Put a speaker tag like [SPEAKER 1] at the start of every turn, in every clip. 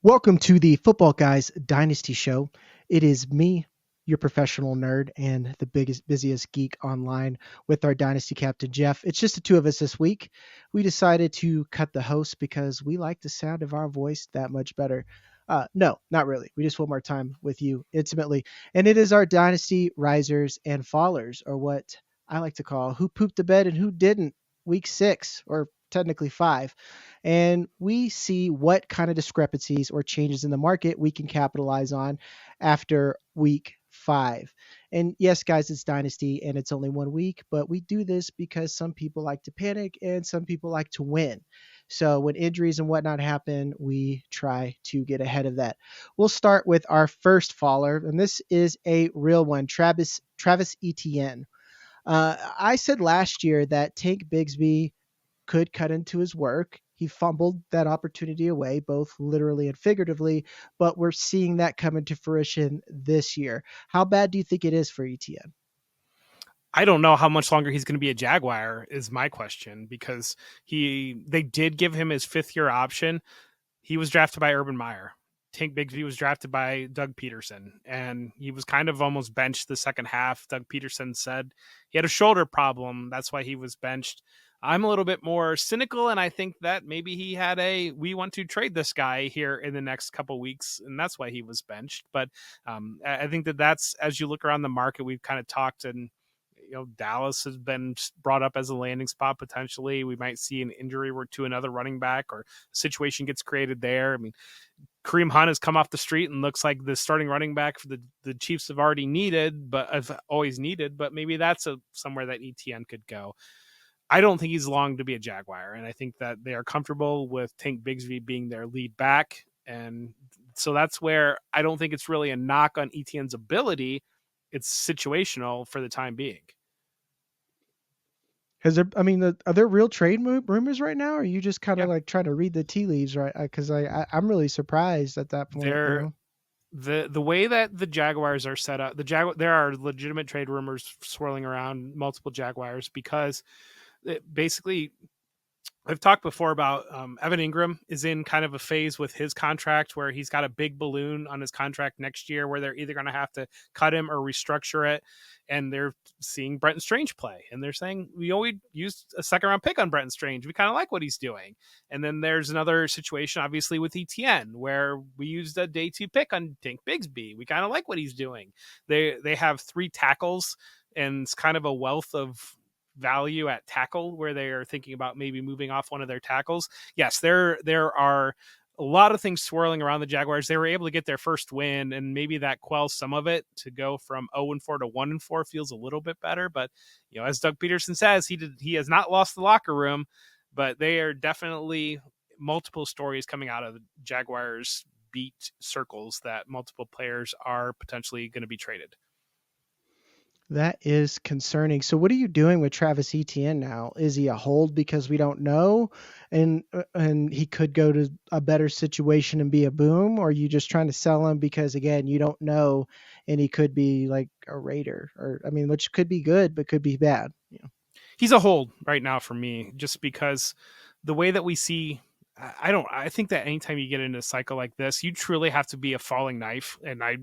[SPEAKER 1] Welcome to the Football Guys Dynasty Show. It is me, your professional nerd, and the busiest geek online with our Dynasty captain, Jeff. It's just the two of us this week. We decided to cut the host because we like the sound of our voice that much better. No, not really. We just want more time with you intimately. And it is our Dynasty Risers and Fallers, or what I like to call who pooped the bed and who didn't, week 6, or technically 5, and we see what kind of discrepancies or changes in the market we can capitalize on after week 5. And yes, guys, it's Dynasty and it's only 1 week, but we do this because some people like to panic and some people like to win. So when injuries and whatnot happen, we try to get ahead of that. We'll start with our first faller, and this is a real one, Travis Etienne. I said last year that Tank Bigsby could cut into his work. He fumbled that opportunity away, both literally and figuratively, but we're seeing that come into fruition this year. How bad do you think it is for Etienne?
[SPEAKER 2] I don't know how much longer he's going to be a Jaguar is my question, because they did give him his 5th-year option. He was drafted by Urban Meyer. Tank Bigsby was drafted by Doug Peterson, and he was kind of almost benched the second half. Doug Peterson said he had a shoulder problem. That's why he was benched. I'm a little bit more cynical, and I think that maybe he had we want to trade this guy here in the next couple weeks, and that's why he was benched. But I think that's, as you look around the market, we've kind of talked, and Dallas has been brought up as a landing spot potentially. We might see an injury to another running back, or a situation gets created there. I mean, Kareem Hunt has come off the street and looks like the starting running back for the Chiefs have already needed, but have always needed. But maybe that's somewhere that Etienne could go. I don't think he's long to be a Jaguar, and I think that they are comfortable with Tank Bigsby being their lead back. And so that's where I don't think it's really a knock on Etienne's ability. It's situational for the time being.
[SPEAKER 1] Are there real trade rumors right now? Or are you just kind of
[SPEAKER 2] Yeah,
[SPEAKER 1] like trying to read the tea leaves, right? Because I'm really surprised at that point.
[SPEAKER 2] they're the way that the Jaguars are set up. There are legitimate trade rumors swirling around multiple Jaguars, because basically I've talked before about Evan Ingram is in kind of a phase with his contract where he's got a big balloon on his contract next year where they're either going to have to cut him or restructure it. And they're seeing Brenton Strange play, and they're saying, we always used a 2nd-round pick on Brenton Strange. We kind of like what he's doing. And then there's another situation, obviously, with Etienne, where we used a day 2 pick on Tank Bigsby. We kind of like what he's doing. They have 3 tackles, and it's kind of a wealth of value at tackle where they are thinking about maybe moving off one of their tackles. Yes, there are a lot of things swirling around the Jaguars. They were able to get their first win, and maybe that quells some of it. To go from 0-4 to 1-4 feels a little bit better. But as Doug Peterson says, he has not lost the locker room, but they are definitely multiple stories coming out of the Jaguars beat circles that multiple players are potentially going to be traded.
[SPEAKER 1] That is concerning. So what are you doing with Travis Etienne now? Is he a hold because we don't know, and he could go to a better situation and be a boom, or are you just trying to sell him because again you don't know, and he could be like a Raider, or which could be good but could be bad.
[SPEAKER 2] He's a hold right now for me, just because the way that we see. I think that anytime you get into a cycle like this, you truly have to be a falling knife. And I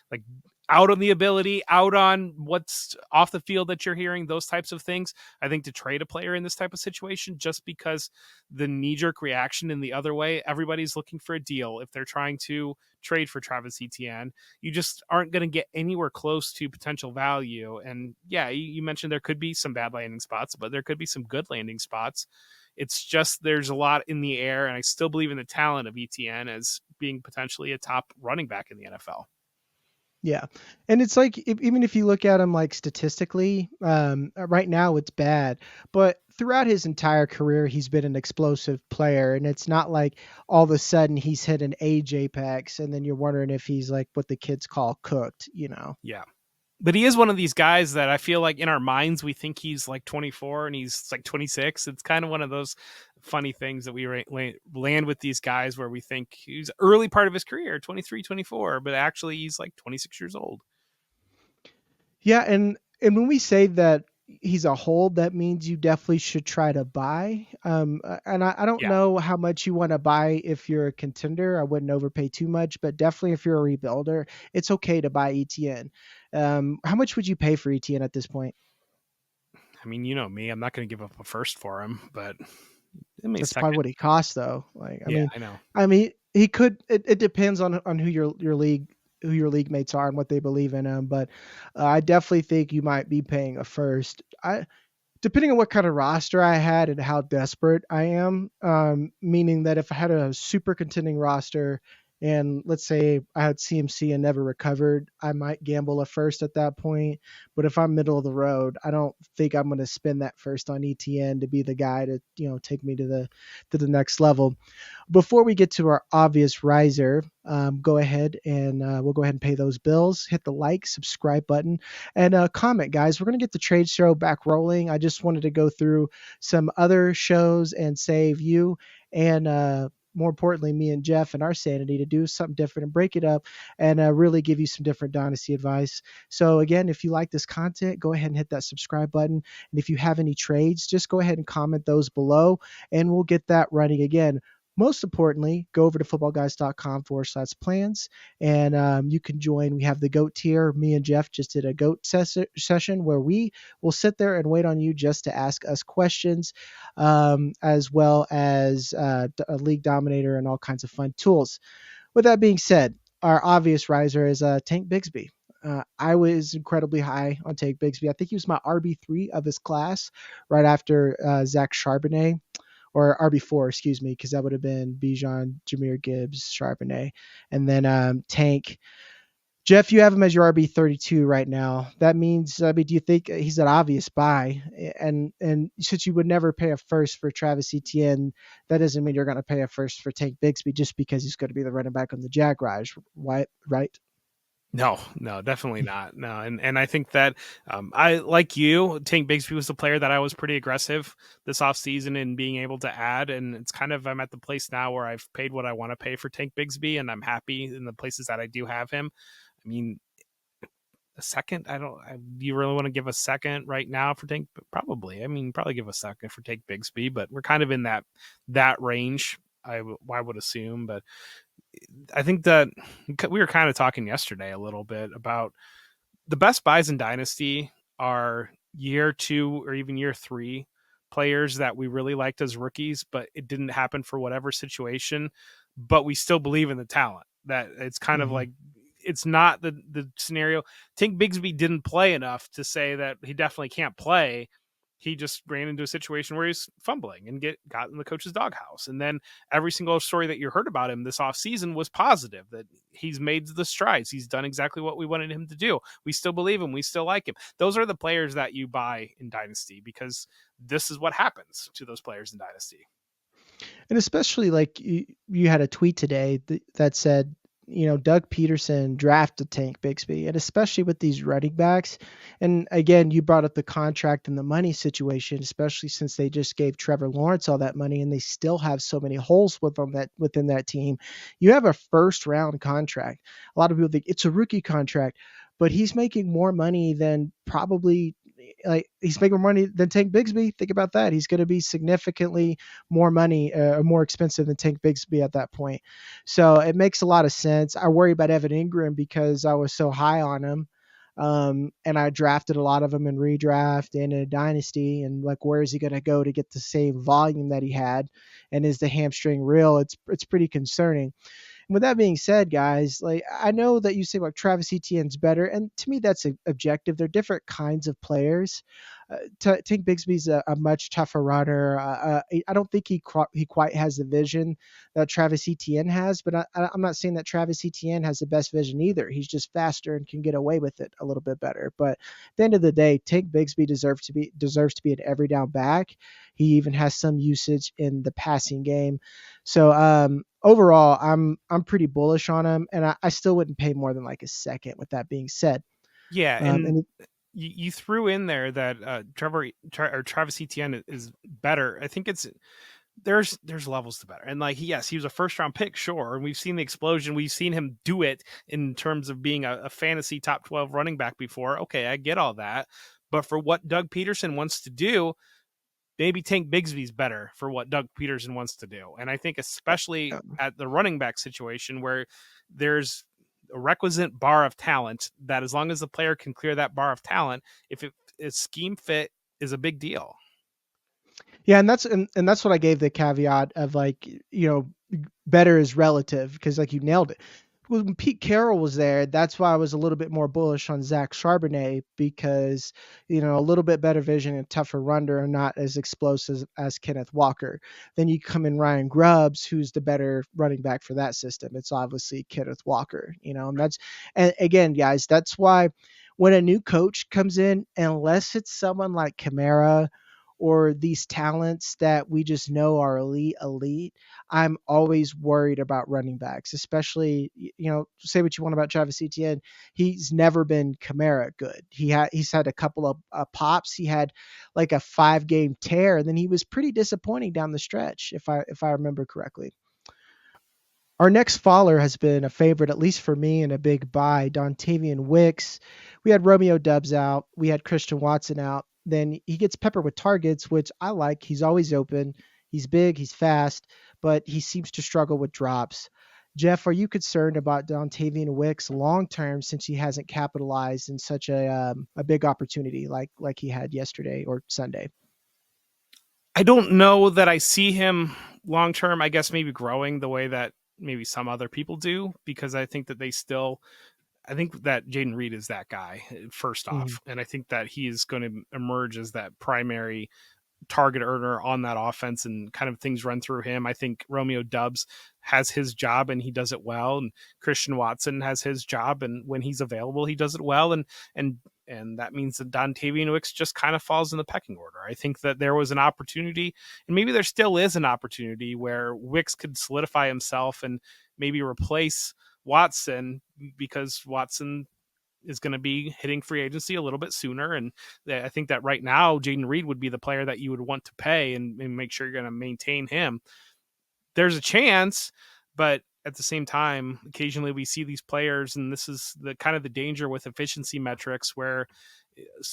[SPEAKER 2] like out on the ability, out on what's off the field that you're hearing, those types of things. I think to trade a player in this type of situation, just because the knee-jerk reaction in the other way, everybody's looking for a deal. If they're trying to trade for Travis Etienne, you just aren't going to get anywhere close to potential value. And yeah, you mentioned there could be some bad landing spots, but there could be some good landing spots. It's just there's a lot in the air, and I still believe in the talent of Etienne as being potentially a top running back in the NFL.
[SPEAKER 1] Yeah. And it's like, even if you look at him like statistically, right now it's bad, but throughout his entire career, he's been an explosive player. And it's not like all of a sudden he's hit an age apex and then you're wondering if he's like what the kids call cooked.
[SPEAKER 2] Yeah. But he is one of these guys that I feel like in our minds, we think he's like 24 and he's like 26. It's kind of one of those funny things that we land with these guys where we think he's early part of his career, 23, 24, but actually he's like 26 years old.
[SPEAKER 1] Yeah. And when we say that, he's a hold, that means you definitely should try to buy. And I don't
[SPEAKER 2] Yeah.
[SPEAKER 1] know how much you want to buy if you're a contender. I wouldn't overpay too much, but definitely if you're a rebuilder, it's okay to buy Etienne. How much would you pay for Etienne at this point?
[SPEAKER 2] I mean, you know me, I'm not going to give up a first for him, but I mean,
[SPEAKER 1] That's probably
[SPEAKER 2] second.
[SPEAKER 1] what he costs, though. Like,
[SPEAKER 2] Yeah, I know.
[SPEAKER 1] I mean, he could. It depends on who your league who your league mates are and what they believe in him. But I definitely think you might be paying a first. I Depending on what kind of roster I had and how desperate I am, meaning that if I had a super contending roster and let's say I had CMC and never recovered, I might gamble a first at that point. But if I'm middle of the road, I don't think I'm going to spend that first on ETN to be the guy to take me to the next level. Before we get to our obvious riser, go ahead and we'll go ahead and pay those bills. Hit the like, subscribe button, and comment, guys. We're going to get the trade show back rolling. I just wanted to go through some other shows and save you and more importantly, me and Jeff and our sanity to do something different and break it up and really give you some different dynasty advice. So, again, if you like this content, go ahead and hit that subscribe button. And if you have any trades, just go ahead and comment those below and we'll get that running again. Most importantly, go over to footballguys.com/plans and you can join. We have the GOAT tier. Me and Jeff just did a GOAT session where we will sit there and wait on you just to ask us questions, as well as a league dominator and all kinds of fun tools. With that being said, our obvious riser is Tank Bigsby. I was incredibly high on Tank Bigsby. I think he was my RB3 of his class right after Zach Charbonnet, or RB4, excuse me, because that would have been Bijan, Jameer Gibbs, Charbonnet, and then Tank. Jeff, you have him as your RB32 right now. That means, I mean, do you think he's an obvious buy? And since you would never pay a first for Travis Etienne, that doesn't mean you're going to pay a first for Tank Bigsby just because he's going to be the running back on the Jaguars, right?
[SPEAKER 2] No, no, definitely not. No, and I think that I like you. Tank Bigsby was the player that I was pretty aggressive this offseason in being able to add, and it's kind of I'm at the place now where I've paid what I want to pay for Tank Bigsby, and I'm happy in the places that I do have him. I mean, a second, do you really want to give a second right now for Tank? Probably. I mean, probably give a second for Tank Bigsby, but we're kind of in that range. I would assume, but I think that we were kind of talking yesterday a little bit about the best buys in Dynasty are year 2 or even year 3 players that we really liked as rookies, but it didn't happen for whatever situation. But we still believe in the talent. That it's kind of
[SPEAKER 1] Mm-hmm.
[SPEAKER 2] like it's not the scenario. Tank Bigsby didn't play enough to say that he definitely can't play. He just ran into a situation where he's fumbling and got in the coach's doghouse. And then every single story that you heard about him this offseason was positive, that he's made the strides. He's done exactly what we wanted him to do. We still believe him. We still like him. Those are the players that you buy in Dynasty because this is what happens to those players in Dynasty.
[SPEAKER 1] And especially like you had a tweet today that said, Doug Peterson drafted Tank Bigsby, and especially with these running backs. And again, you brought up the contract and the money situation, especially since they just gave Trevor Lawrence all that money and they still have so many holes within that team. You have a first round contract. A lot of people think it's a rookie contract, but he's making more money than probably like he's making more money than Tank Bigsby. Think about that. He's going to be significantly more money, more expensive than Tank Bigsby at that point. So it makes a lot of sense. I worry about Evan Ingram because I was so high on him. And I drafted a lot of them in redraft and in a dynasty. And like, where is he going to go to get the same volume that he had? And is the hamstring real? It's pretty concerning. With that being said, guys, like I know that you say like Travis Etienne's better, and to me that's objective. They're different kinds of players. Tank Bigsby's a much tougher runner. I don't think he quite has the vision that Travis Etienne has, but I'm not saying that Travis Etienne has the best vision either. He's just faster and can get away with it a little bit better. But at the end of the day, Tank Bigsby deserves to be an every down back. He even has some usage in the passing game. So overall, I'm pretty bullish on him, and I still wouldn't pay more than like a second. With that being said,
[SPEAKER 2] Yeah, and
[SPEAKER 1] and
[SPEAKER 2] you threw in there that Travis Etienne is better. I think there's levels to better. And like, yes, he was a first round pick, sure. And we've seen the explosion. We've seen him do it in terms of being a fantasy top 12 running back before. Okay, I get all that. But for what Doug Peterson wants to do, maybe Tank Bigsby's better for what Doug Peterson wants to do. And I think especially at the running back situation where there's a requisite bar of talent that as long as the player can clear that bar of talent, if it is scheme fit is a big deal.
[SPEAKER 1] Yeah, and that's what I gave the caveat of, like, better is relative, because like you nailed it. When Pete Carroll was there, that's why I was a little bit more bullish on Zach Charbonnet, because a little bit better vision and tougher runner, and not as explosive as Kenneth Walker. Then you come in Ryan Grubbs, who's the better running back for that system. It's obviously Kenneth Walker, and again, guys, that's why when a new coach comes in, unless it's someone like Kamara or these talents that we just know are elite, I'm always worried about running backs, especially, say what you want about Travis Etienne. He's never been Kamara good. He's had a couple of pops. He had like a 5-game tear, and then he was pretty disappointing down the stretch, if I remember correctly. Our next faller has been a favorite, at least for me, and a big buy, Dontayvion Wicks. We had Romeo Dubs out. We had Christian Watson out. Then he gets peppered with targets, which I like. He's always open. He's big. He's fast, but he seems to struggle with drops. Jeff, are you concerned about Dontayvion Wicks long term, since he hasn't capitalized in such a big opportunity like he had yesterday or Sunday?
[SPEAKER 2] I don't know that I see him long term. I guess maybe growing the way that maybe some other people do, because I think that I think that Jaden Reed is that guy first off. And I think that he is going to emerge as that primary target earner on that offense, and kind of things run through him. I think Romeo Dubs has his job and he does it well. And Christian Watson has his job, and when he's available, he does it well. And that means that Dontayvion Wicks just kind of falls in the pecking order. I think that there was an opportunity, and maybe there still is an opportunity, where Wicks could solidify himself and maybe replace Watson, because Watson is going to be hitting free agency a little bit sooner. And I think that right now, Jaden Reed would be the player that you would want to pay and make sure you're going to maintain him. There's a chance, but at the same time, occasionally we see these players, and this is the kind of the danger with efficiency metrics, where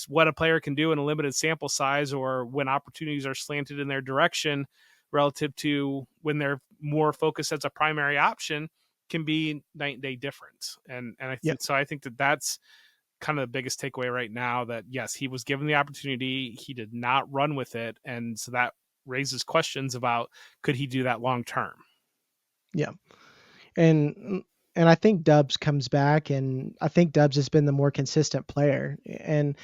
[SPEAKER 2] what a player can do in a limited sample size, or when opportunities are slanted in their direction relative to when they're more focused as a primary option, can be night and day difference. And I think so. I think that that's kind of the biggest takeaway right now, that yes, he was given the opportunity, he did not run with it, and so that raises questions about, could he do that long term?
[SPEAKER 1] Yeah. And I think Dubs comes back, and I think Dubs has been the more consistent player. And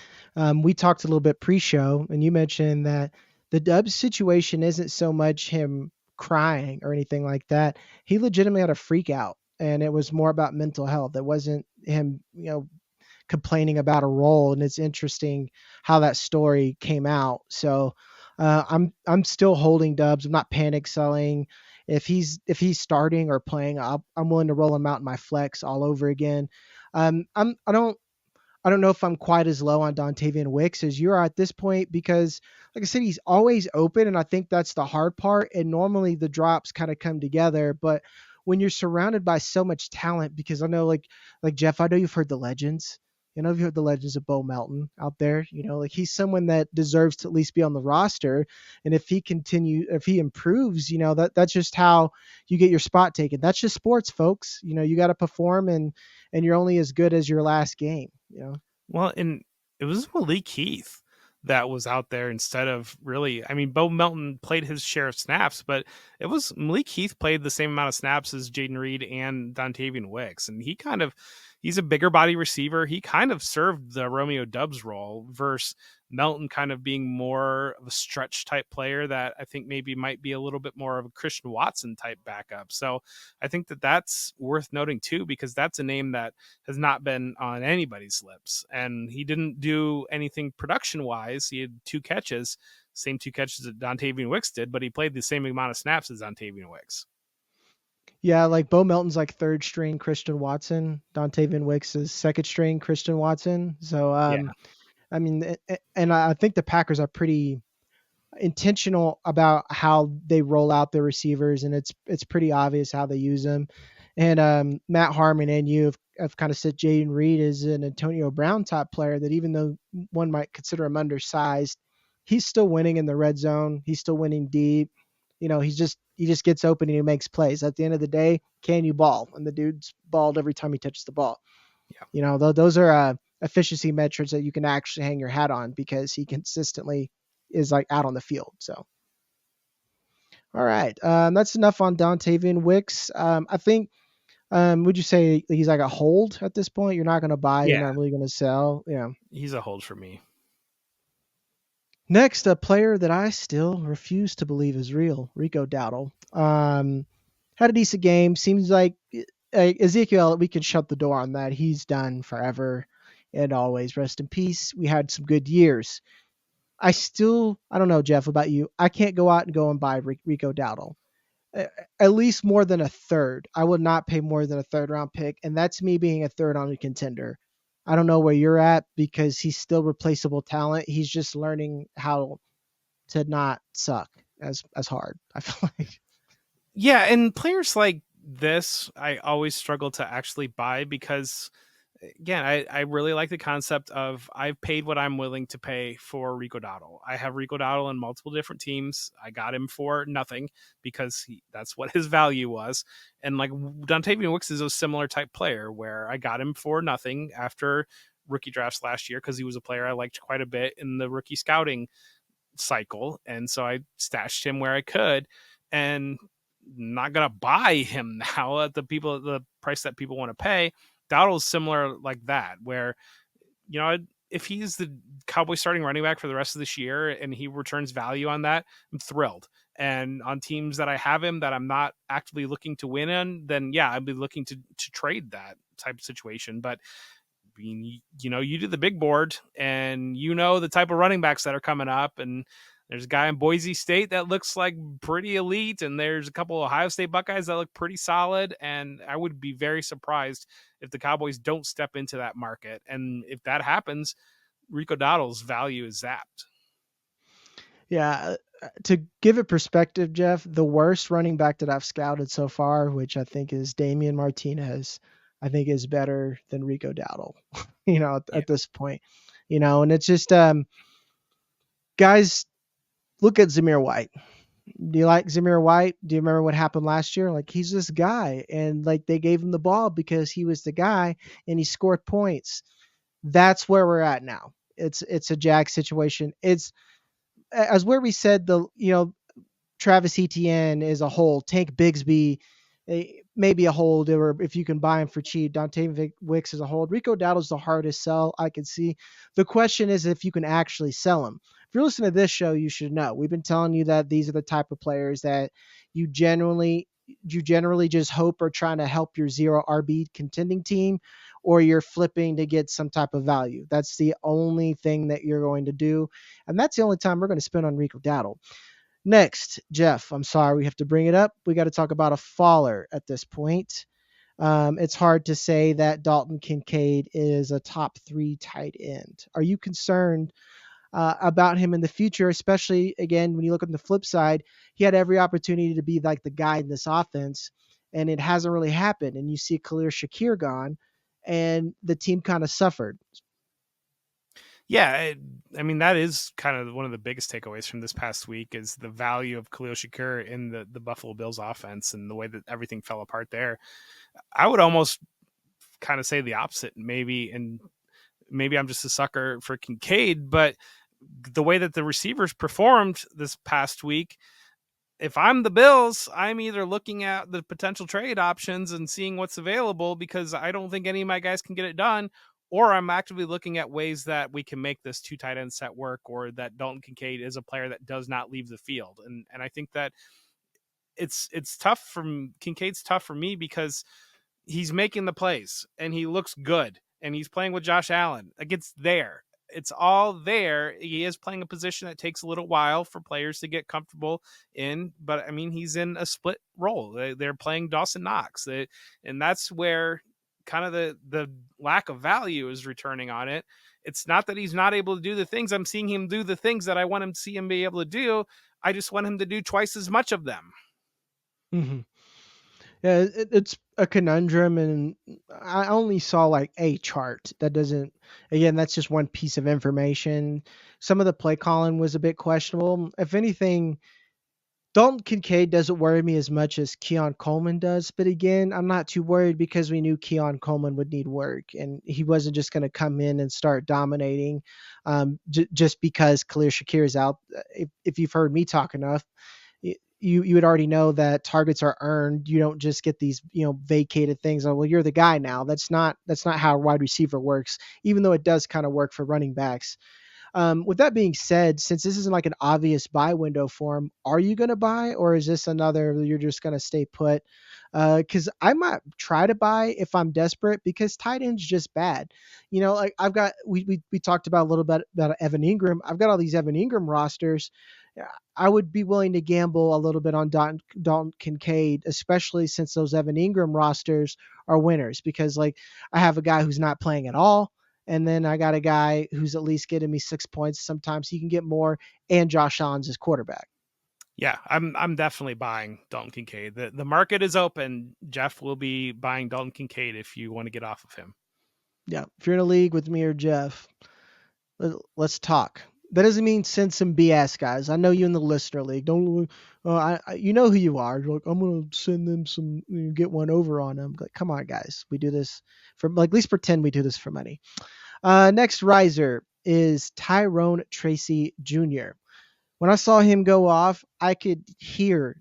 [SPEAKER 1] we talked a little bit pre-show, and you mentioned that the Dubs situation isn't so much him crying or anything like that. He legitimately had a freak out, and it was more about mental health. It wasn't him, complaining about a role. And it's interesting how that story came out. So I'm still holding Dubs. I'm not panic selling. If he's starting or playing, I'm willing to roll him out in my flex all over again. I don't know if I'm quite as low on Dontayvion Wicks as you are at this point, because like I said, he's always open, and I think that's the hard part. And normally the drops kind of come together, but when you're surrounded by so much talent, because I know like Jeff, I know you've heard the legends. You've heard the legends of Bo Melton out there. Like he's someone that deserves to at least be on the roster. And if he improves, that's just how you get your spot taken. That's just sports, folks. You got to perform, and you're only as good as your last game.
[SPEAKER 2] Well, and it was Malik Heath that was out there instead of really. I mean, Bo Melton played his share of snaps, but it was Malik Heath played the same amount of snaps as Jaden Reed and Dontayvion Wicks, and he's a bigger body receiver. He kind of served the Romeo Dubs role, versus Melton kind of being more of a stretch type player that I think maybe might be a little bit more of a Christian Watson type backup. So I think that that's worth noting too, because that's a name that has not been on anybody's lips, and he didn't do anything production wise. He had 2 catches, same 2 catches that Dontayvion Wicks did, but he played the same amount of snaps as Dontayvion Wicks.
[SPEAKER 1] Yeah, like Bo Melton's like 3rd string Christian Watson. Dontayvion Wicks is 2nd string Christian Watson. So, I mean, and I think the Packers are pretty intentional about how they roll out their receivers, and it's pretty obvious how they use them. And Matt Harmon and you have kind of said Jaden Reed is an Antonio Brown type player that even though one might consider him undersized, he's still winning in the red zone. He's still winning deep. He just gets open and he makes plays. At the end of the day, can you ball? And the dude's balled every time he touches the ball.
[SPEAKER 2] Yeah.
[SPEAKER 1] Those are efficiency metrics that you can actually hang your hat on because he consistently is like out on the field. So, all right, that's enough on Dontayvion Wicks. I think. Would you say he's like a hold at this point? You're not going to buy. You're
[SPEAKER 2] Yeah,
[SPEAKER 1] not really going to sell. Yeah.
[SPEAKER 2] he's a hold for me.
[SPEAKER 1] Next, a player that I still refuse to believe is real, Rico Dowdle. Had a decent game. Seems like Ezekiel, we can shut the door on that. He's done forever and always. Rest in peace. We had some good years. I don't know, Jeff, about you. I can't go out and go and buy Rico Dowdle. At least more than a third. I would not pay more than a third round pick, and that's me being a third on a contender. I don't know where you're at because he's still replaceable talent. He's just learning how to not suck as hard. I feel like.
[SPEAKER 2] Yeah, and players like this, I always struggle to actually buy because, again, I really like the concept of I've paid what I'm willing to pay for Rico Dowdle. I have Rico Dowdle in multiple different teams. I got him for nothing because that's what his value was. And like Dontayvion Wicks is a similar type player where I got him for nothing after rookie drafts last year because he was a player I liked quite a bit in the rookie scouting cycle. And so I stashed him where I could. And not gonna buy him now at the price that people want to pay. Dowdle's similar like that, where if he's the Cowboys starting running back for the rest of this year and he returns value on that, I'm thrilled. And on teams that I have him that I'm not actively looking to win in, then yeah, I'd be looking to trade that type of situation. But you do the big board and the type of running backs that are coming up, and there's a guy in Boise State that looks like pretty elite, and there's a couple of Ohio State Buckeyes that look pretty solid, and I would be very surprised if the Cowboys don't step into that market. And if that happens, Rico Dowdle's value is zapped.
[SPEAKER 1] Yeah, to give it perspective, Jeff, the worst running back that I've scouted so far, which I think is Damian Martinez, I think is better than Rico Dowdle. At this point, and it's just guys, look at Zamir White. Do you like Zamir White? Do you remember what happened last year? Like, he's this guy, and like they gave him the ball because he was the guy and he scored points. That's where we're at now. It's a Jag situation. It's as where we said Travis Etienne is a hold. Tank Bigsby, maybe a hold, or if you can buy him for cheap. Dontayvion Wicks is a hold. Rico Dowdle's the hardest sell I can see. The question is if you can actually sell him. If you're listening to this show, you should know. We've been telling you that these are the type of players that you generally just hope are trying to help your zero RB contending team, or you're flipping to get some type of value. That's the only thing that you're going to do. And that's the only time we're going to spend on Rico Dowdle. Next, Jeff, I'm sorry we have to bring it up. We got to talk about a faller at this point. It's hard to say that Dalton Kincaid is a top 3 tight end. Are you concerned about him in the future, especially, again, when you look on the flip side, he had every opportunity to be like the guy in this offense, and it hasn't really happened. And you see Khalil Shakir gone, and the team kind of suffered.
[SPEAKER 2] Yeah, I mean, that is kind of one of the biggest takeaways from this past week is the value of Khalil Shakir in the Buffalo Bills offense and the way that everything fell apart there. I would almost kind of say the opposite, maybe, and maybe I'm just a sucker for Kincaid, but the way that the receivers performed this past week, if I'm the Bills, I'm either looking at the potential trade options and seeing what's available because I don't think any of my guys can get it done, or I'm actively looking at ways that we can make this 2 tight end set work, or that Dalton Kincaid is a player that does not leave the field. And I think that it's tough from Kincaid's tough for me because he's making the plays and he looks good and he's playing with Josh Allen. Like, it's there. It's all there. He is playing a position that takes a little while for players to get comfortable in, but I mean, he's in a split role. They're playing Dawson Knox, and that's where kind of the lack of value is returning on it. It's not that he's not able to do the things. I'm seeing him do the things that I want him to see him be able to do. I just want him to do twice as much of them.
[SPEAKER 1] Mm-hmm. Yeah, it's a conundrum, and I only saw like a chart. That doesn't. Again, that's just one piece of information. Some of the play calling was a bit questionable. If anything, Dalton Kincaid doesn't worry me as much as Keon Coleman does. But again, I'm not too worried because we knew Keon Coleman would need work, and he wasn't just going to come in and start dominating just because Khalil Shakir is out. If you've heard me talk enough, you would already know that targets are earned. You don't just get these vacated things. Oh, well, you're the guy now. That's not how a wide receiver works. Even though it does kind of work for running backs. With that being said, since this isn't like an obvious buy window for him, are you going to buy, or is this another you're just going to stay put? Because I might try to buy if I'm desperate because tight end's just bad. Like I've got we talked about a little bit about Evan Ingram. I've got all these Evan Ingram rosters. I would be willing to gamble a little bit on Dalton Kincaid, especially since those Evan Ingram rosters are winners. Because like I have a guy who's not playing at all, and then I got a guy who's at least getting me 6 points. Sometimes he can get more, and Josh Allen's his quarterback.
[SPEAKER 2] Yeah, I'm definitely buying Dalton Kincaid. The market is open. Jeff will be buying Dalton Kincaid if you want to get off of him.
[SPEAKER 1] Yeah, if you're in a league with me or Jeff, let's talk. That doesn't mean send some BS, guys. I know you in the listener league. Don't you know who you are? You're like, I'm gonna send them some, get one over on them. Like, come on, guys. We do this for like at least pretend we do this for money. Next riser is Tyrone Tracy Jr. When I saw him go off, I could hear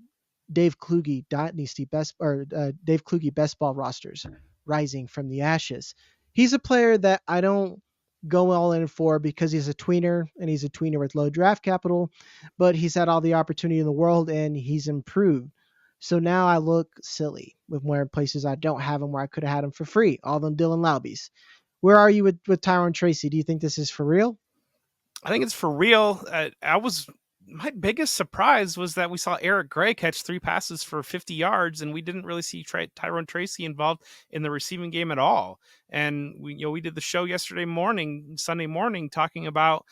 [SPEAKER 1] Dave Kluge Dynasty Dave Kluge best ball rosters rising from the ashes. He's a player that I don't go all in for because he's a tweener and he's a tweener with low draft capital, but he's had all the opportunity in the world and he's improved. So now I look silly with wearing places I don't have him where I could have had him for free. All them Dylan Laubies. Where are you with Tyrone Tracy? Do you think this is for real?
[SPEAKER 2] I think it's for real. My biggest surprise was that we saw Eric Gray catch 3 passes for 50 yards, and we didn't really see Tyrone Tracy involved in the receiving game at all. And we did the show Sunday morning, talking about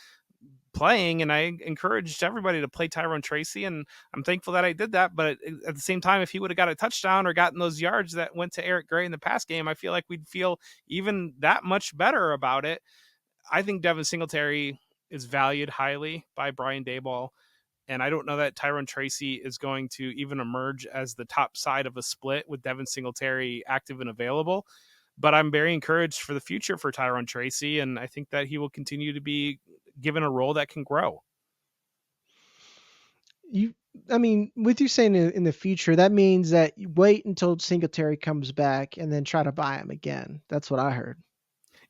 [SPEAKER 2] playing, and I encouraged everybody to play Tyrone Tracy, and I'm thankful that I did that. But at the same time, if he would have got a touchdown or gotten those yards that went to Eric Gray in the pass game, I feel like we'd feel even that much better about it. I think Devin Singletary is valued highly by Brian Daboll, and I don't know that Tyrone Tracy is going to even emerge as the top side of a split with Devin Singletary active and available. But I'm very encouraged for the future for Tyrone Tracy, and I think that he will continue to be given a role that can grow.
[SPEAKER 1] With you saying in the future, that means that you wait until Singletary comes back and then try to buy him again. That's what I heard.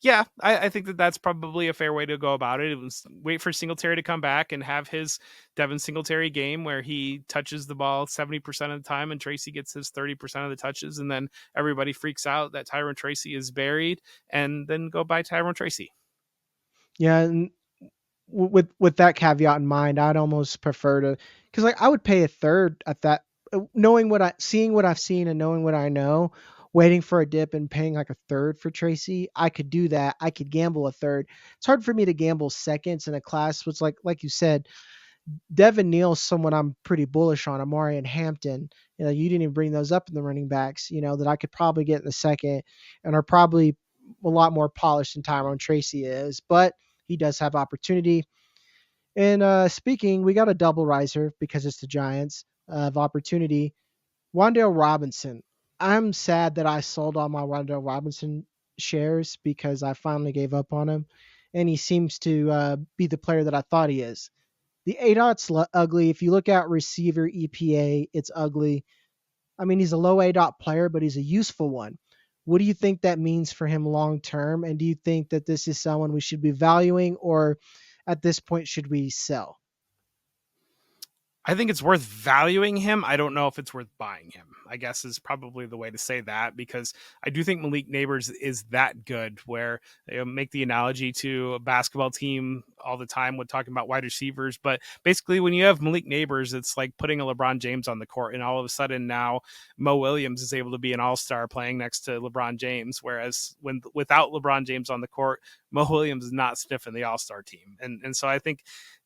[SPEAKER 2] Yeah, I think that that's probably a fair way to go about it. It was wait for Singletary to come back and have his Devin Singletary game where he touches the ball 70% of the time and Tracy gets his 30% of the touches, and then everybody freaks out that Tyrone Tracy is buried, and then go buy Tyrone Tracy.
[SPEAKER 1] Yeah, and with that caveat in mind, I'd almost prefer to, because like I would pay a third at that, seeing what I've seen and knowing what I know, waiting for a dip and paying like a third for Tracy. I could do that. I could gamble a third. It's hard for me to gamble seconds in a class. Which like you said, Devin Neal's someone I'm pretty bullish on. Amari and Hampton. You didn't even bring those up in the running backs. That I could probably get in the second and are probably a lot more polished than Tyrone Tracy is, but he does have opportunity. And speaking, we got a double riser because it's the Giants of opportunity. Wan'Dale Robinson. I'm sad that I sold all my Wan'Dale Robinson shares because I finally gave up on him, and he seems to be the player that I thought he is. The ADOT's ugly. If you look at receiver EPA, it's ugly. He's a low ADOT player, but he's a useful one. What do you think that means for him long term? And do you think that this is someone we should be valuing, or at this point should we sell?
[SPEAKER 2] I think it's worth valuing him. I don't know if it's worth buying him, I guess is probably the way to say that, because I do think Malik Neighbors is that good where they make the analogy to a basketball team all the time when talking about wide receivers. But basically, when you have Malik Neighbors, it's like putting a LeBron James on the court, and all of a sudden now Mo Williams is able to be an all-star playing next to LeBron James. Whereas without LeBron James on the court, Mo Williams is not sniffing the all-star team. And so I think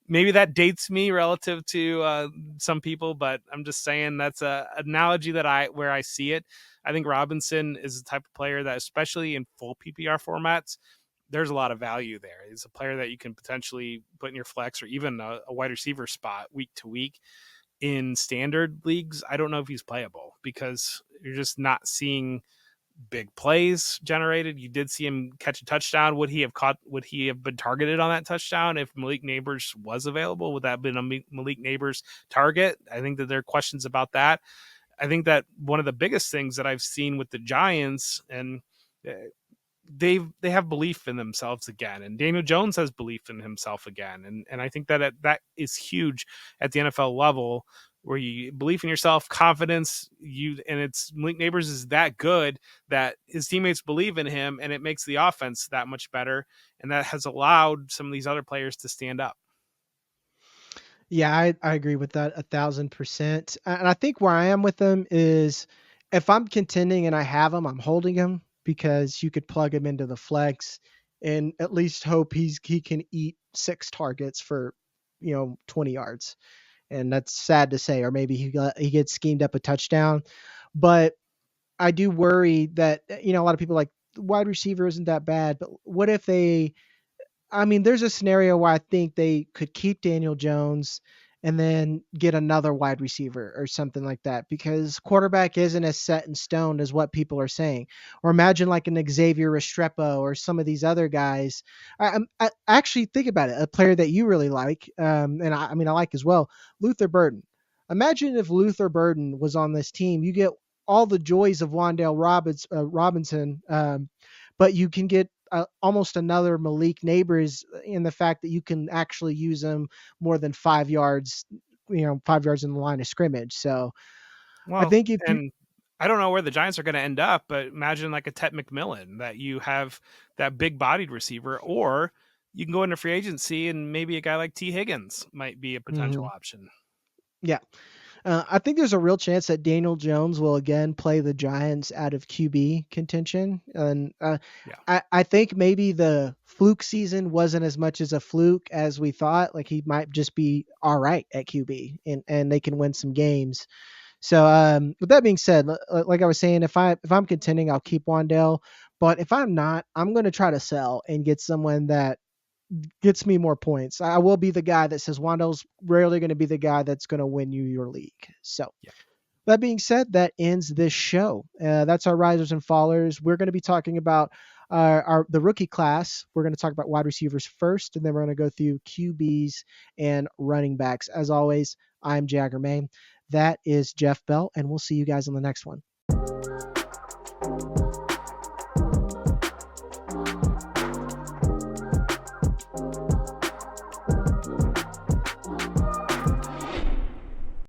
[SPEAKER 2] maybe that dates me relative to some people, but I'm just saying that's a analogy that where I see it. I think Robinson is the type of player that, especially in full PPR formats, there's a lot of value there. He's a player that you can potentially put in your flex or even a wide receiver spot week to week. In standard leagues, I don't know if he's playable because you're just not seeing big plays generated. You did see him catch a touchdown. Would he have caught? Would he have been targeted on that touchdown if Malik Neighbors was available? Would that have been a Malik Neighbors target? I think that there are questions about that. I think that one of the biggest things that I've seen with the Giants, and uh, they have belief in themselves again, and Daniel Jones has belief in himself again, and I think that that is huge at the NFL level, where you believe in yourself, confidence, and it's Malik Neighbors is that good that his teammates believe in him, and it makes the offense that much better, and that has allowed some of these other players to stand up.
[SPEAKER 1] Yeah, I agree with that 1,000%. And I think where I am with them is if I'm contending and I have him, I'm holding him because you could plug him into the flex and at least hope he can eat 6 targets for 20 yards. And that's sad to say, or maybe he gets schemed up a touchdown. But I do worry that a lot of people like wide receiver isn't that bad, but what if there's a scenario where I think they could keep Daniel Jones and then get another wide receiver or something like that because quarterback isn't as set in stone as what people are saying. Or imagine like an Xavier Restrepo or some of these other guys. I actually think about it. A player that you really like, and I like as well, Luther Burden. Imagine if Luther Burden was on this team. You get all the joys of Wan'Dale Robinson, but you can get almost another Malik Neighbors in the fact that you can actually use them more than 5 yards, 5 yards in the line of scrimmage. So I
[SPEAKER 2] Well,
[SPEAKER 1] think if you,
[SPEAKER 2] and I don't know where the Giants are going to end up, but imagine like a Tet McMillan that you have that big bodied receiver, or you can go into free agency and maybe a guy like T. Higgins might be a potential
[SPEAKER 1] Mhm.
[SPEAKER 2] option.
[SPEAKER 1] Yeah, I think there's a real chance that Daniel Jones will again play the Giants out of QB contention, and
[SPEAKER 2] Yeah.
[SPEAKER 1] I think maybe the fluke season wasn't as much as a fluke as we thought. Like he might just be all right at QB, and they can win some games. So with that being said, like I was saying, if I'm contending, I'll keep Wan'Dale. But if I'm not, I'm going to try to sell and get someone that gets me more points. I will be the guy that says Wan'Dale's rarely going to be the guy that's going to win you your league. So
[SPEAKER 2] Yeah.
[SPEAKER 1] that being said, that ends this show. That's our risers and fallers. We're going to be talking about the rookie class. We're going to talk about wide receivers first, and then we're going to go through QBs and running backs. As always, I'm Jagger May. That is Jeff Bell, and we'll see you guys on the next one.